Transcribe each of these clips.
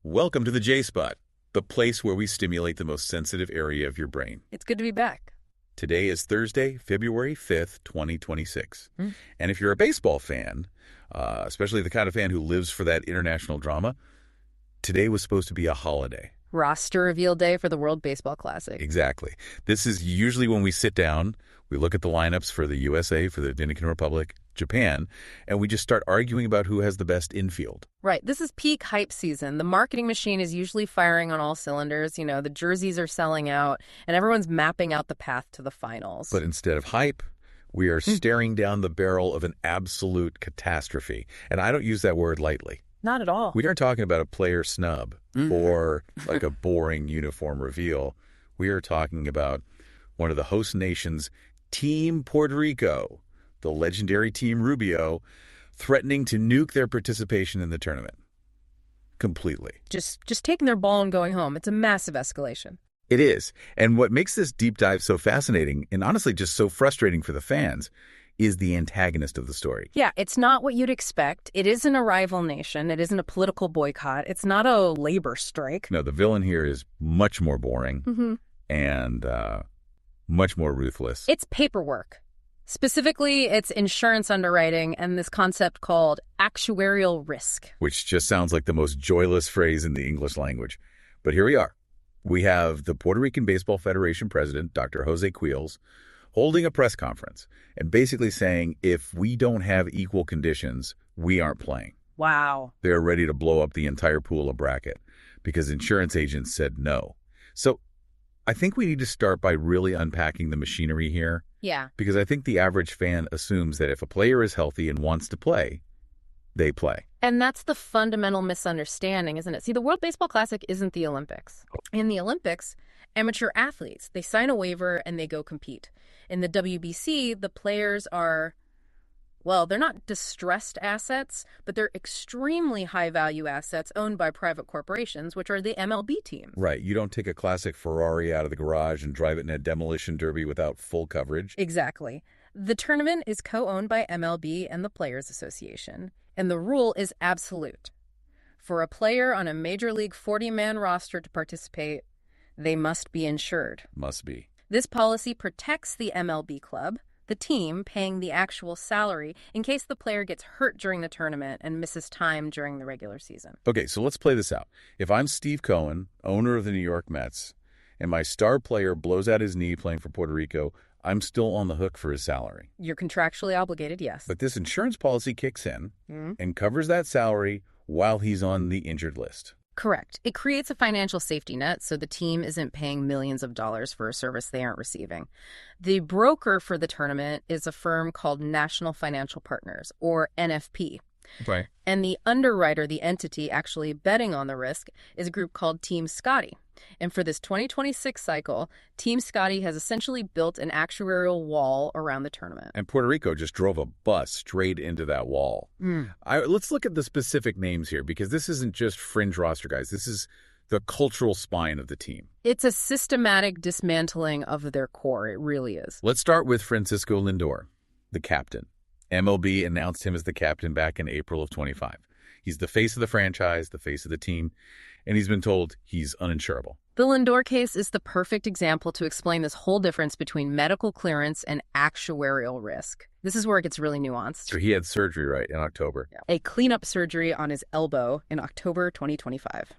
Welcome to the J-Spot, the place where we stimulate the most sensitive area of your brain. It's good to be back. Today is Thursday, February 5th, 2026. And if you're a baseball fan, especially the kind of fan who lives for that international drama, today was supposed to be a holiday. Roster reveal day for the World Baseball Classic. Exactly. This is usually when we sit down, we look at the lineups for the USA, for the Dominican Republic, Japan, and we just start arguing about who has the best infield. Right. This is peak hype season. The marketing machine is usually firing on all cylinders. You know, the jerseys are selling out, and everyone's mapping out the path to the finals. But instead of hype, we are staring down the barrel of an absolute catastrophe. And I don't use that word lightly. Not at all. We aren't talking about a player snub or like a boring uniform reveal. We are talking about one of the host nations, Team Puerto Rico, the legendary Team Rubio, threatening to nuke their participation in the tournament. Completely. Just taking their ball and going home. It's a massive escalation. It is. And what makes this deep dive so fascinating, and honestly just so frustrating for the fans, is the antagonist of the story. Yeah, it's not what you'd expect. It isn't a rival nation. It isn't a political boycott. It's not a labor strike. No, the villain here is much more boring and much more ruthless. It's paperwork. Specifically, it's insurance underwriting and this concept called actuarial risk. Which just sounds like the most joyless phrase in the English language. But here we are. We have the Puerto Rican Baseball Federation president, Dr. Jose Quiles, holding a press conference and basically saying, if we don't have equal conditions, we aren't playing. Wow. They're ready to blow up the entire pool of bracket because insurance agents said no. So I think we need to start by really unpacking the machinery here. Yeah. Because I think the average fan assumes that if a player is healthy and wants to play, they play. And that's the fundamental misunderstanding, isn't it? See, the World Baseball Classic isn't the Olympics. In the Olympics, amateur athletes, they sign a waiver and they go compete. In the WBC, the players are, well, they're not distressed assets, but they're extremely high-value assets owned by private corporations, which are the MLB teams. Right. You don't take a classic Ferrari out of the garage and drive it in a demolition derby without full coverage. Exactly. The tournament is co-owned by MLB and the Players Association, and the rule is absolute. For a player on a Major League 40-man roster to participate, they must be insured. Must be. This policy protects the MLB club, the team paying the actual salary in case the player gets hurt during the tournament and misses time during the regular season. Okay, so let's play this out. If I'm Steve Cohen, owner of the New York Mets, and my star player blows out his knee playing for Puerto Rico, I'm still on the hook for his salary. You're contractually obligated, yes. But this insurance policy kicks in and covers that salary while he's on the injured list. Correct. It creates a financial safety net so the team isn't paying millions of dollars for a service they aren't receiving. The broker for the tournament is a firm called National Financial Partners, or NFP. Right. And the underwriter, the entity actually betting on the risk, is a group called Team Scotty. And for this 2026 cycle, Team Scotty has essentially built an actuarial wall around the tournament. And Puerto Rico just drove a bus straight into that wall. Let's look at the specific names here, because this isn't just fringe roster guys. This is the cultural spine of the team. It's a systematic dismantling of their core. It really is. Let's start with Francisco Lindor, the captain. MLB announced him as the captain back in April of 25. He's the face of the franchise, the face of the team, and he's been told he's uninsurable. The Lindor case is the perfect example to explain this whole difference between medical clearance and actuarial risk. This is where it gets really nuanced. So he had surgery, right, in October. Yeah. A cleanup surgery on his elbow in October 2025.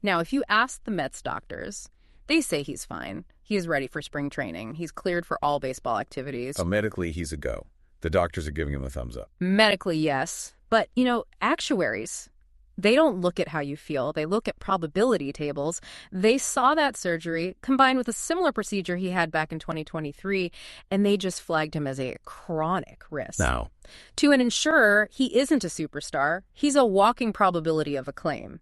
Now, if you ask the Mets doctors, they say he's fine. He is ready for spring training. He's cleared for all baseball activities. So medically, he's a go. The doctors are giving him a thumbs up. Medically, yes. But, actuaries, they don't look at how you feel. They look at probability tables. They saw that surgery combined with a similar procedure he had back in 2023, and they just flagged him as a chronic risk. Now, to an insurer, he isn't a superstar. He's a walking probability of a claim.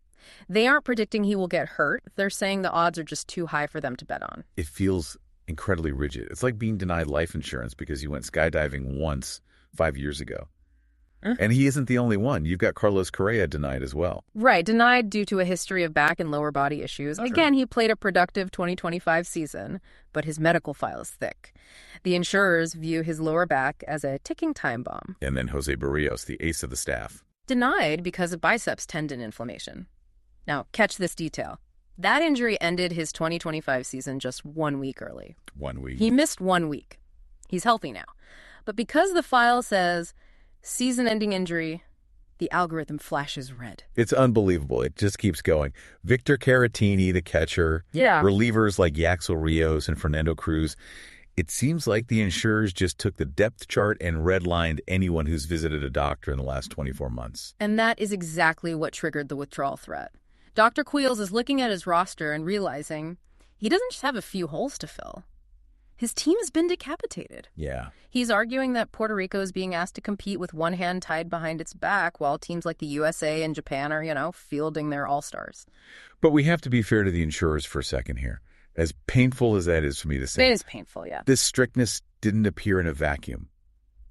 They aren't predicting he will get hurt. They're saying the odds are just too high for them to bet on. it feels incredibly rigid. It's like being denied life insurance because you went skydiving once 5 years ago. And he isn't the only one. You've got Carlos Correa denied as well. Right, denied due to a history of back and lower body issues. Again, he played a productive 2025 season, but his medical file is thick. The insurers view his lower back as a ticking time bomb. And then Jose Barrios, the ace of the staff. Denied because of biceps tendon inflammation. Now, catch this detail. That injury ended his 2025 season just 1 week early. 1 week. He missed 1 week. He's healthy now. But because the file says season-ending injury, the algorithm flashes red. It's unbelievable. It just keeps going. Victor Caratini, the catcher. Yeah. Relievers like Yaxel Rios and Fernando Cruz. It seems like the insurers just took the depth chart and redlined anyone who's visited a doctor in the last 24 months. And that is exactly what triggered the withdrawal threat. Dr. Queals is looking at his roster and realizing he doesn't just have a few holes to fill. His team has been decapitated. Yeah. He's arguing that Puerto Rico is being asked to compete with one hand tied behind its back while teams like the USA and Japan are, fielding their all-stars. But we have to be fair to the insurers for a second here. As painful as that is for me to say. It is painful, yeah. This strictness didn't appear in a vacuum.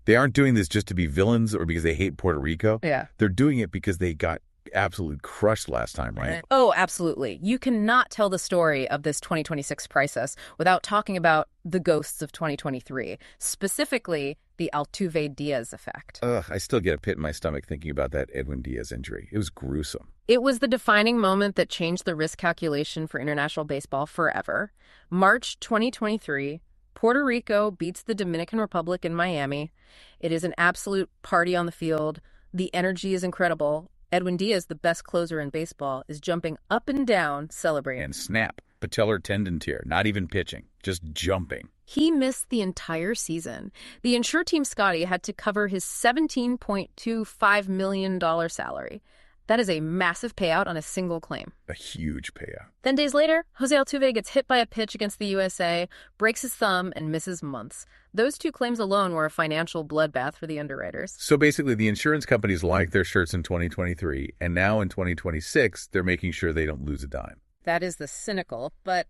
They aren't doing this just to be villains or because they hate Puerto Rico. Yeah. They're doing it because they got absolutely crushed last time, right? Oh, absolutely. You cannot tell the story of this 2026 crisis without talking about the ghosts of 2023, specifically the Altuve Diaz effect. I still get a pit in my stomach thinking about that Edwin Diaz injury. It was gruesome. It was the defining moment that changed the risk calculation for international baseball forever. March 2023, Puerto Rico beats the Dominican Republic in Miami. It is an absolute party on the field. The energy is incredible. Edwin Diaz, the best closer in baseball, is jumping up and down celebrating. And snap, patellar tendon tear, not even pitching, just jumping. He missed the entire season. The insure team Scotty had to cover his $17.25 million salary. That is a massive payout on a single claim. A huge payout. Then days later, Jose Altuve gets hit by a pitch against the USA, breaks his thumb, and misses months. Those two claims alone were a financial bloodbath for the underwriters. So basically, the insurance companies liked their shirts in 2023, and now in 2026, they're making sure they don't lose a dime. That is the cynical, but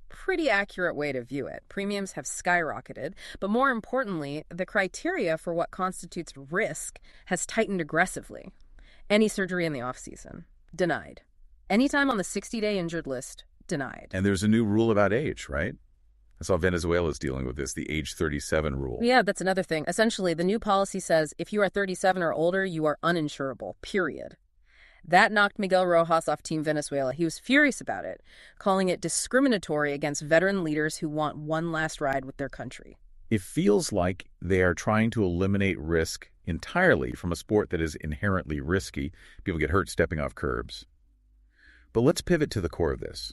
pretty accurate way to view it. Premiums have skyrocketed, but more importantly, the criteria for what constitutes risk has tightened aggressively. Any surgery in the off-season, denied. Anytime on the 60-day injured list, denied. And there's a new rule about age, right? I saw Venezuela's dealing with this, the age 37 rule. Yeah, that's another thing. Essentially, the new policy says if you are 37 or older, you are uninsurable, period. That knocked Miguel Rojas off Team Venezuela. He was furious about it, calling it discriminatory against veteran leaders who want one last ride with their country. It feels like they are trying to eliminate risk entirely from a sport that is inherently risky. People get hurt stepping off curbs. But let's pivot to the core of this.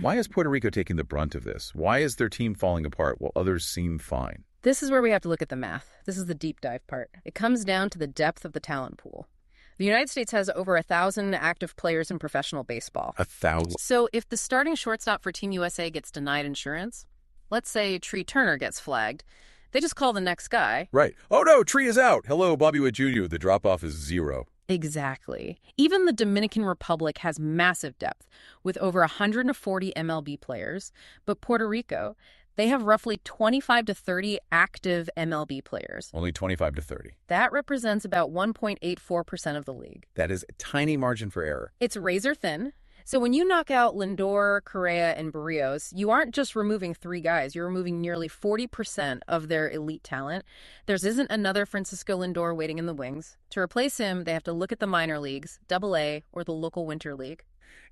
Why is Puerto Rico taking the brunt of this? Why is their team falling apart while others seem fine? This is where we have to look at the math. This is the deep dive part. It comes down to the depth of the talent pool. The United States has over 1,000 active players in professional baseball. 1,000. So if the starting shortstop for Team USA gets denied insurance, let's say Tree Turner gets flagged, they just call the next guy. Right. Oh no, Tree is out. Hello, Bobby Witt Jr. The drop-off is 0. Exactly. Even the Dominican Republic has massive depth, with over 140 MLB players. But Puerto Rico, they have roughly 25 to 30 active MLB players. Only 25 to 30. That represents about 1.84% of the league. That is a tiny margin for error. It's razor thin. So when you knock out Lindor, Correa, and Barrios, you aren't just removing 3 guys. You're removing nearly 40% of their elite talent. There isn't another Francisco Lindor waiting in the wings. To replace him, they have to look at the minor leagues, AA, or the local winter league.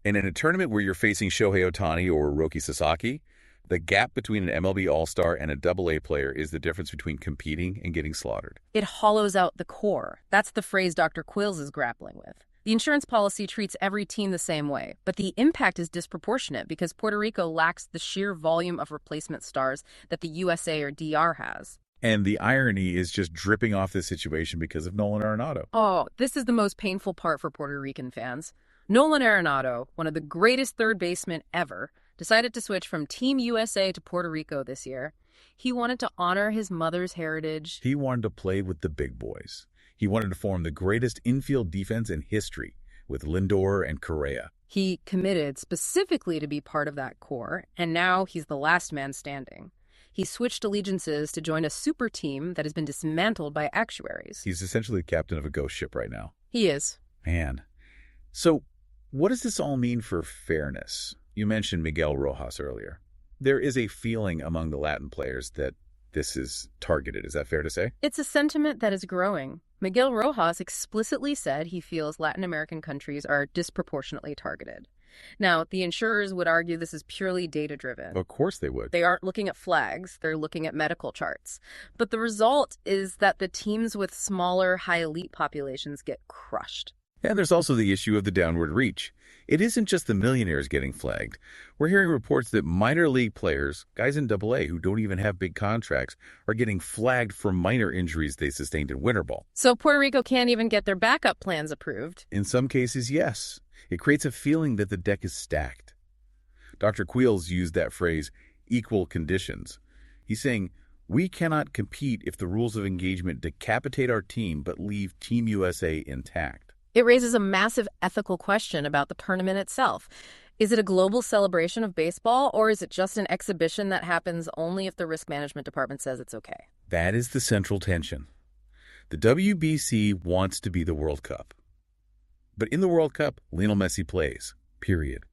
And in a tournament where you're facing Shohei Ohtani or Roki Sasaki, the gap between an MLB All-Star and a AA player is the difference between competing and getting slaughtered. It hollows out the core. That's the phrase Dr. Quills is grappling with. The insurance policy treats every team the same way, but the impact is disproportionate because Puerto Rico lacks the sheer volume of replacement stars that the USA or DR has. And the irony is just dripping off this situation because of Nolan Arenado. Oh, this is the most painful part for Puerto Rican fans. Nolan Arenado, one of the greatest third basemen ever, decided to switch from Team USA to Puerto Rico this year. He wanted to honor his mother's heritage. He wanted to play with the big boys. He wanted to form the greatest infield defense in history with Lindor and Correa. He committed specifically to be part of that core, and now he's the last man standing. He switched allegiances to join a super team that has been dismantled by actuaries. He's essentially the captain of a ghost ship right now. He is. Man. So what does this all mean for fairness? You mentioned Miguel Rojas earlier. There is a feeling among the Latin players that this is targeted. Is that fair to say? It's a sentiment that is growing. Miguel Rojas explicitly said he feels Latin American countries are disproportionately targeted. Now, the insurers would argue this is purely data-driven. Of course they would. They aren't looking at flags, they're looking at medical charts. But the result is that the teams with smaller, high-elite populations get crushed. And there's also the issue of the downward reach. It isn't just the millionaires getting flagged. We're hearing reports that minor league players, guys in AA who don't even have big contracts, are getting flagged for minor injuries they sustained in winter ball. So Puerto Rico can't even get their backup plans approved. In some cases, yes. It creates a feeling that the deck is stacked. Dr. Quills used that phrase, equal conditions. He's saying, we cannot compete if the rules of engagement decapitate our team but leave Team USA intact. It raises a massive ethical question about the tournament itself. Is it a global celebration of baseball, or is it just an exhibition that happens only if the risk management department says it's okay? That is the central tension. The WBC wants to be the World Cup. But in the World Cup, Lionel Messi plays, period.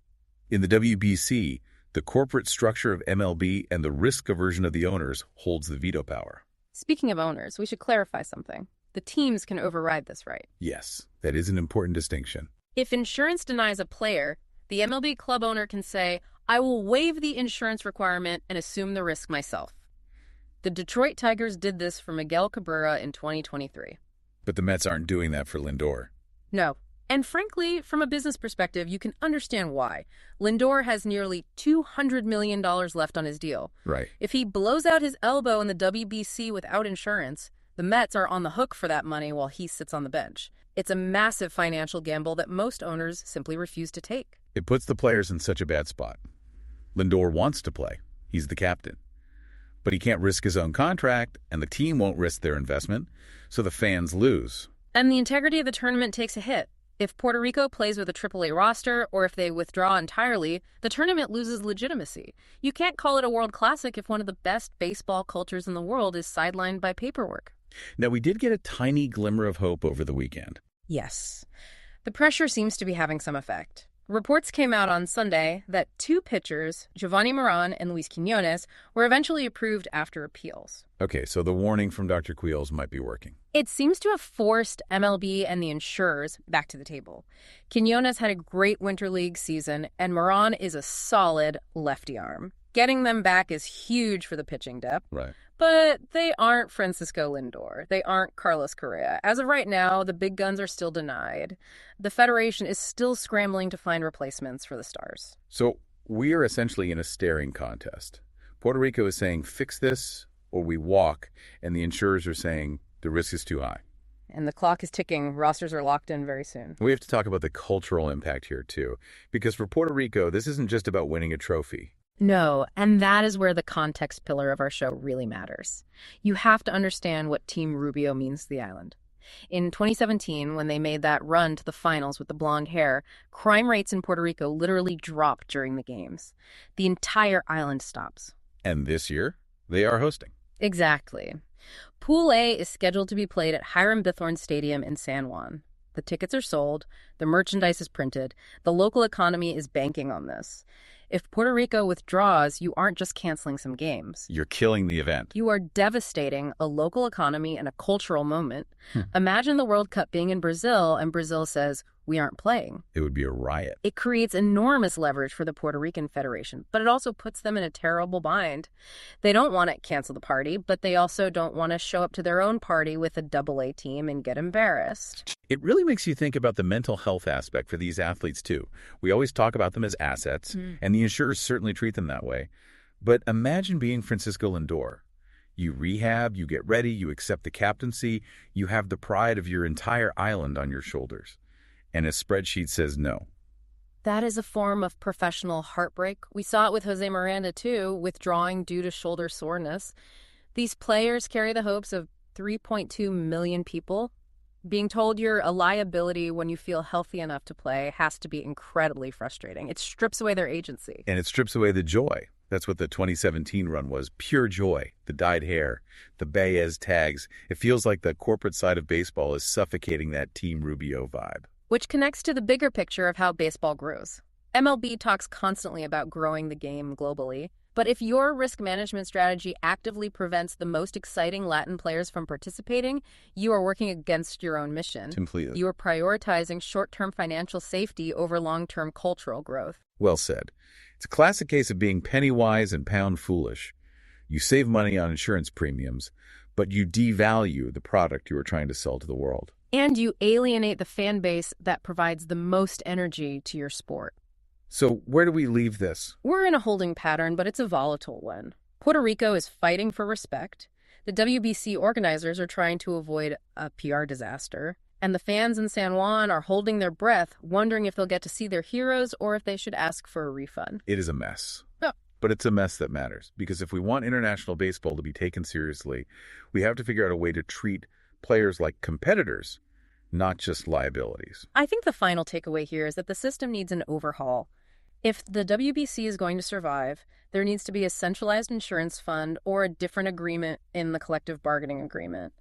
In the WBC, the corporate structure of MLB and the risk aversion of the owners holds the veto power. Speaking of owners, we should clarify something. The teams can override this right. Yes, that is an important distinction. If insurance denies a player, the MLB club owner can say, I will waive the insurance requirement and assume the risk myself. The Detroit Tigers did this for Miguel Cabrera in 2023. But the Mets aren't doing that for Lindor. No. And frankly, from a business perspective, you can understand why. Lindor has nearly $200 million left on his deal. Right. If he blows out his elbow in the WBC without insurance, the Mets are on the hook for that money while he sits on the bench. It's a massive financial gamble that most owners simply refuse to take. It puts the players in such a bad spot. Lindor wants to play. He's the captain. But he can't risk his own contract, and the team won't risk their investment, so the fans lose. And the integrity of the tournament takes a hit. If Puerto Rico plays with a AAA roster, or if they withdraw entirely, the tournament loses legitimacy. You can't call it a World Classic if one of the best baseball cultures in the world is sidelined by paperwork. Now, we did get a tiny glimmer of hope over the weekend. Yes. The pressure seems to be having some effect. Reports came out on Sunday that two pitchers, Giovanni Moran and Luis Quiñones, were eventually approved after appeals. Okay, so the warning from Dr. Quills might be working. It seems to have forced MLB and the insurers back to the table. Quiñones had a great Winter League season, and Moran is a solid lefty arm. Getting them back is huge for the pitching depth. Right. But they aren't Francisco Lindor. They aren't Carlos Correa. As of right now, the big guns are still denied. The Federation is still scrambling to find replacements for the stars. So we are essentially in a staring contest. Puerto Rico is saying, fix this or we walk, and the insurers are saying the risk is too high. And the clock is ticking. Rosters are locked in very soon. We have to talk about the cultural impact here, too. Because for Puerto Rico, this isn't just about winning a trophy. No, and that is where the context pillar of our show really matters. You have to understand what Team Rubio means to the island. In 2017, when they made that run to the finals with the blonde hair, crime rates in Puerto Rico literally dropped during the games. The entire island stops. And this year, they are hosting. Exactly. Pool A is scheduled to be played at Hiram Bithorn Stadium in San Juan. The tickets are sold, the merchandise is printed, the local economy is banking on this. If Puerto Rico withdraws, you aren't just canceling some games. You're killing the event. You are devastating a local economy and a cultural moment. Imagine the World Cup being in Brazil and Brazil says, we aren't playing. It would be a riot. It creates enormous leverage for the Puerto Rican Federation, but it also puts them in a terrible bind. They don't want to cancel the party, but they also don't want to show up to their own party with a AA team and get embarrassed. It really makes you think about the mental health aspect for these athletes, too. We always talk about them as assets, and the insurers certainly treat them that way. But imagine being Francisco Lindor. You rehab, you get ready, you accept the captaincy, you have the pride of your entire island on your shoulders. And a spreadsheet says no. That is a form of professional heartbreak. We saw it with Jose Miranda, too, withdrawing due to shoulder soreness. These players carry the hopes of 3.2 million people. Being told you're a liability when you feel healthy enough to play has to be incredibly frustrating. It strips away their agency. And it strips away the joy. That's what the 2017 run was. Pure joy. The dyed hair, the Baez tags. It feels like the corporate side of baseball is suffocating that Team Rubio vibe. Which connects to the bigger picture of how baseball grows. MLB talks constantly about growing the game globally. But if your risk management strategy actively prevents the most exciting Latin players from participating, you are working against your own mission. Completely. You are prioritizing short-term financial safety over long-term cultural growth. Well said. It's a classic case of being penny wise and pound foolish. You save money on insurance premiums, but you devalue the product you are trying to sell to the world. And you alienate the fan base that provides the most energy to your sport. So where do we leave this? We're in a holding pattern, but it's a volatile one. Puerto Rico is fighting for respect. The WBC organizers are trying to avoid a PR disaster. And the fans in San Juan are holding their breath, wondering if they'll get to see their heroes or if they should ask for a refund. It is a mess. Oh. But it's a mess that matters, because if we want international baseball to be taken seriously, we have to figure out a way to treat players like competitors, not just liabilities. I think the final takeaway here is that the system needs an overhaul. If the WBC is going to survive, there needs to be a centralized insurance fund or a different agreement in the collective bargaining agreement.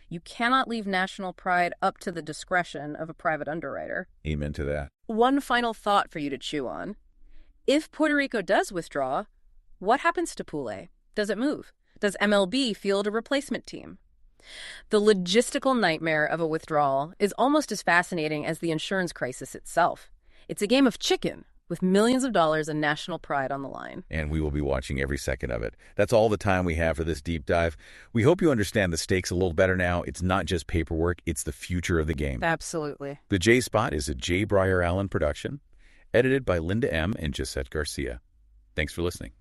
You cannot leave national pride up to the discretion of a private underwriter. Amen to that. One final thought for you to chew on. If Puerto Rico does withdraw, what happens to Pool A? Does it move? Does MLB field a replacement team? The logistical nightmare of a withdrawal is almost as fascinating as the insurance crisis itself. It's a game of chicken, with millions of dollars and national pride on the line. And we will be watching every second of it. That's all the time we have for this deep dive. We hope you understand the stakes a little better now. It's not just paperwork, it's the future of the game. Absolutely. The J Spot is a J. Breyer Allen production, edited by Linda M. and Gisette Garcia. Thanks for listening.